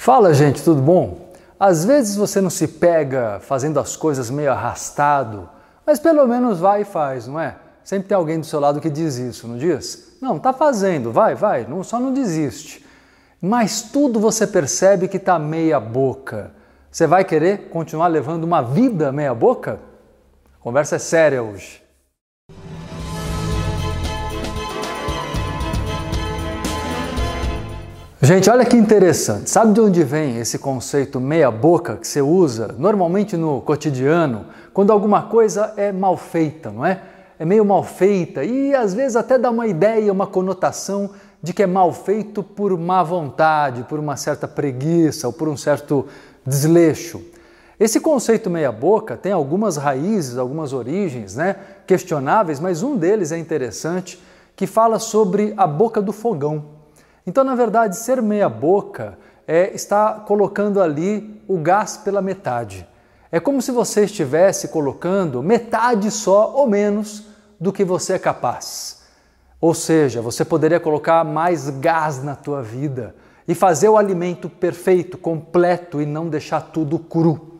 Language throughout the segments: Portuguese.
Fala, gente, tudo bom? Às vezes você não se pega fazendo as coisas meio arrastado, mas pelo menos vai e faz, não é? Sempre tem alguém do seu lado que diz isso, não diz? Não, tá fazendo, vai, só não desiste. Mas tudo você percebe que tá meia boca. Você vai querer continuar levando uma vida meia boca? A conversa é séria hoje. Gente, olha que interessante. Sabe de onde vem esse conceito meia boca que você usa normalmente no cotidiano, quando alguma coisa é mal feita, não é? É meio mal feita e às vezes até dá uma ideia, uma conotação de que é mal feito por má vontade, por uma certa preguiça ou por um certo desleixo. Esse conceito meia boca tem algumas raízes, algumas origens, né, questionáveis, mas um deles é interessante, que fala sobre a boca do fogão. Então, na verdade, ser meia boca é estar colocando ali o gás pela metade. É como se você estivesse colocando metade só ou menos do que você é capaz. Ou seja, você poderia colocar mais gás na tua vida e fazer o alimento perfeito, completo e não deixar tudo cru.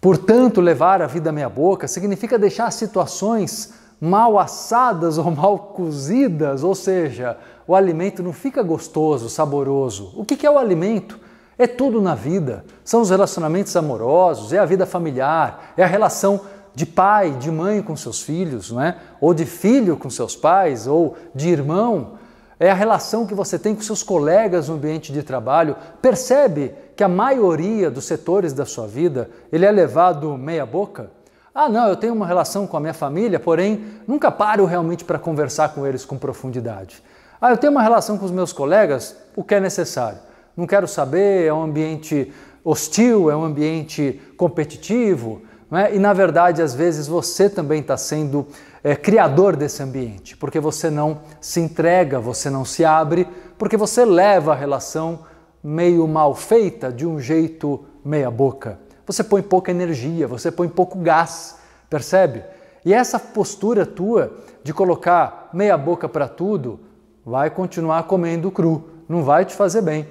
Portanto, levar a vida meia boca significa deixar situações mal assadas ou mal cozidas, ou seja, o alimento não fica gostoso, saboroso. O que é o alimento? É tudo na vida. São os relacionamentos amorosos, é a vida familiar, é a relação de pai, de mãe com seus filhos, não é? Ou de filho com seus pais, ou de irmão. É a relação que você tem com seus colegas no ambiente de trabalho. Percebe que a maioria dos setores da sua vida, ele é levado meia boca? Ah, não, eu tenho uma relação com a minha família, porém nunca paro realmente para conversar com eles com profundidade. Ah, eu tenho uma relação com os meus colegas, o que é necessário. Não quero saber, é um ambiente hostil, é um ambiente competitivo, não é? E na verdade, às vezes, você também está sendo criador desse ambiente, porque você não se entrega, você não se abre, porque você leva a relação meio mal feita, de um jeito meia boca. Você põe pouca energia, você põe pouco gás, percebe? E essa postura tua de colocar meia boca para tudo vai continuar comendo cru, não vai te fazer bem.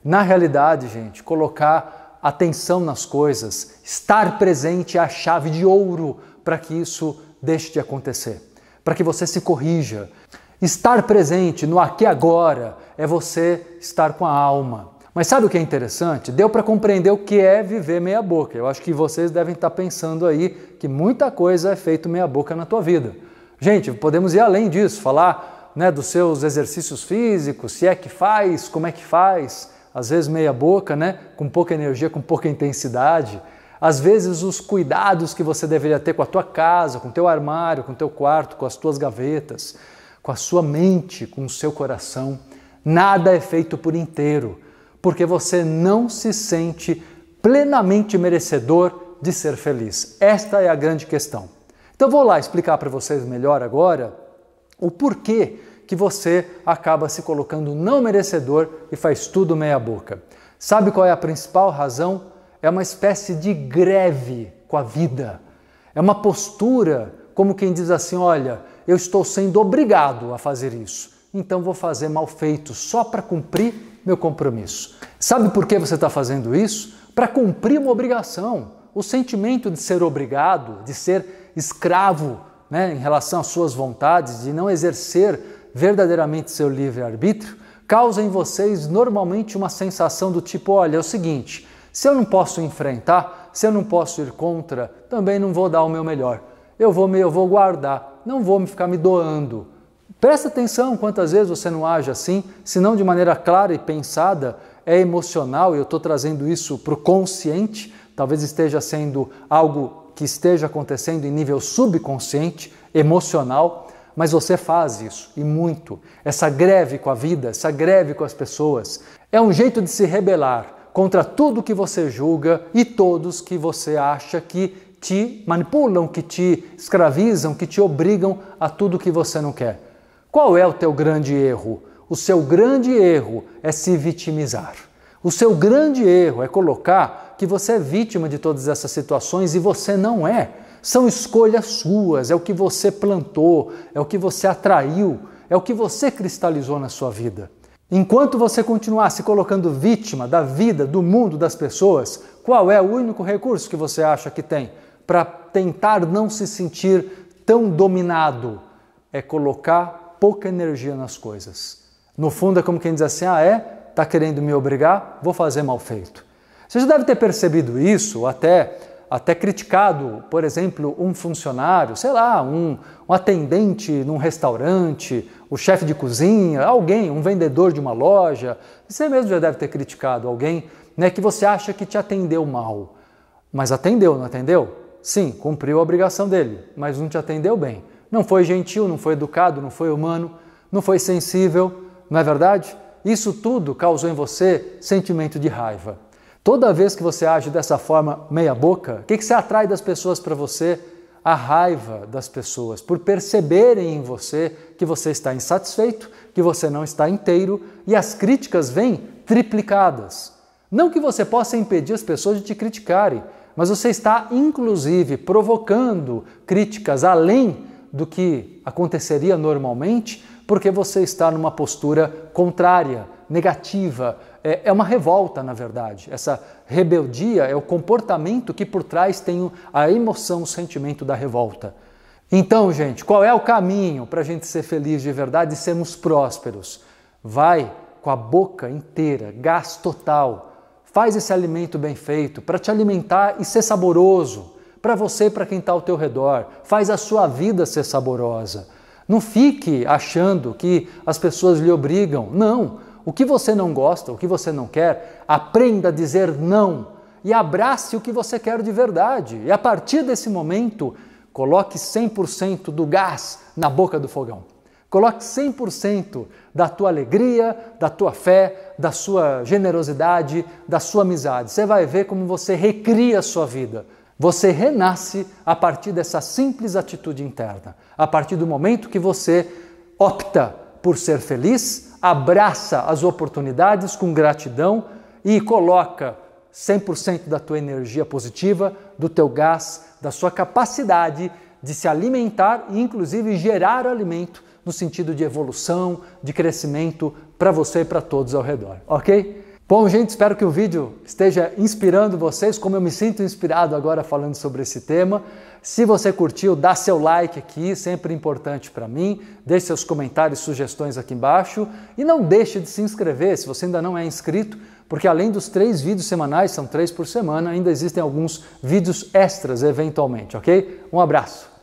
Na realidade, gente, colocar atenção nas coisas, estar presente é a chave de ouro para que isso deixe de acontecer, para que você se corrija. Estar presente no aqui e agora é você estar com a alma. Mas sabe o que é interessante? Deu para compreender o que é viver meia boca. Eu acho que vocês devem estar pensando aí que muita coisa é feito meia boca na tua vida. Gente, podemos ir além disso, falar, né, dos seus exercícios físicos, se é que faz, como é que faz, às vezes meia boca, né, com pouca energia, com pouca intensidade. Às vezes os cuidados que você deveria ter com a tua casa, com o teu armário, com o teu quarto, com as tuas gavetas, com a sua mente, com o seu coração. Nada é feito por inteiro, porque você não se sente plenamente merecedor de ser feliz. Esta é a grande questão. Então vou lá explicar para vocês melhor agora o porquê que você acaba se colocando não merecedor e faz tudo meia boca. Sabe qual é a principal razão? É uma espécie de greve com a vida. É uma postura como quem diz assim, olha, eu estou sendo obrigado a fazer isso, então vou fazer mal feito só para cumprir meu compromisso. Sabe por que você está fazendo isso? Para cumprir uma obrigação. O sentimento de ser obrigado, de ser escravo, né, em relação às suas vontades, de não exercer verdadeiramente seu livre-arbítrio, causa em vocês normalmente uma sensação do tipo, olha, é o seguinte, se eu não posso enfrentar, se eu não posso ir contra, também não vou dar o meu melhor. Eu vou guardar, não vou ficar me doando. Presta atenção quantas vezes você não age assim, se não de maneira clara e pensada, é emocional, e eu estou trazendo isso para o consciente, talvez esteja sendo algo que esteja acontecendo em nível subconsciente, emocional, mas você faz isso, e muito. Essa greve com a vida, essa greve com as pessoas, é um jeito de se rebelar contra tudo que você julga e todos que você acha que te manipulam, que te escravizam, que te obrigam a tudo que você não quer. Qual é o teu grande erro? O seu grande erro é se vitimizar. O seu grande erro é colocar que você é vítima de todas essas situações e você não é. São escolhas suas, é o que você plantou, é o que você atraiu, é o que você cristalizou na sua vida. Enquanto você continuar se colocando vítima da vida, do mundo, das pessoas, qual é o único recurso que você acha que tem para tentar não se sentir tão dominado? É colocar pouca energia nas coisas. No fundo é como quem diz assim, tá querendo me obrigar? Vou fazer mal feito. Você já deve ter percebido isso, ou até criticado, por exemplo, um funcionário, sei lá, um atendente num restaurante, o chefe de cozinha, alguém, um vendedor de uma loja. Você mesmo já deve ter criticado alguém, né, que você acha que te atendeu mal. Mas atendeu, não atendeu? Sim, cumpriu a obrigação dele, mas não te atendeu bem. Não foi gentil, não foi educado, não foi humano, não foi sensível, não é verdade? Isso tudo causou em você sentimento de raiva. Toda vez que você age dessa forma meia boca, o que você atrai das pessoas para você? A raiva das pessoas, por perceberem em você que você está insatisfeito, que você não está inteiro, e as críticas vêm triplicadas. Não que você possa impedir as pessoas de te criticarem, mas você está, inclusive, provocando críticas além do que aconteceria normalmente, porque você está numa postura contrária, negativa. É uma revolta, na verdade. Essa rebeldia é o comportamento que por trás tem a emoção, o sentimento da revolta. Então, gente, qual é o caminho para a gente ser feliz de verdade e sermos prósperos? Vai com a boca inteira, gás total. Faz esse alimento bem feito para te alimentar e ser saboroso. Para você e para quem está ao teu redor. Faz a sua vida ser saborosa. Não fique achando que as pessoas lhe obrigam. Não. O que você não gosta, o que você não quer, aprenda a dizer não e abrace o que você quer de verdade. E a partir desse momento, coloque 100% do gás na boca do fogão. Coloque 100% da tua alegria, da tua fé, da sua generosidade, da sua amizade. Você vai ver como você recria a sua vida. Você renasce a partir dessa simples atitude interna. A partir do momento que você opta por ser feliz, abraça as oportunidades com gratidão e coloca 100% da tua energia positiva, do teu gás, da sua capacidade de se alimentar e inclusive gerar alimento no sentido de evolução, de crescimento para você e para todos ao redor, ok? Bom, gente, espero que o vídeo esteja inspirando vocês, como eu me sinto inspirado agora falando sobre esse tema. Se você curtiu, dá seu like aqui, sempre importante para mim. Deixe seus comentários, sugestões aqui embaixo. E não deixe de se inscrever se você ainda não é inscrito, porque além dos 3 vídeos semanais, são 3 por semana, ainda existem alguns vídeos extras eventualmente, ok? Um abraço!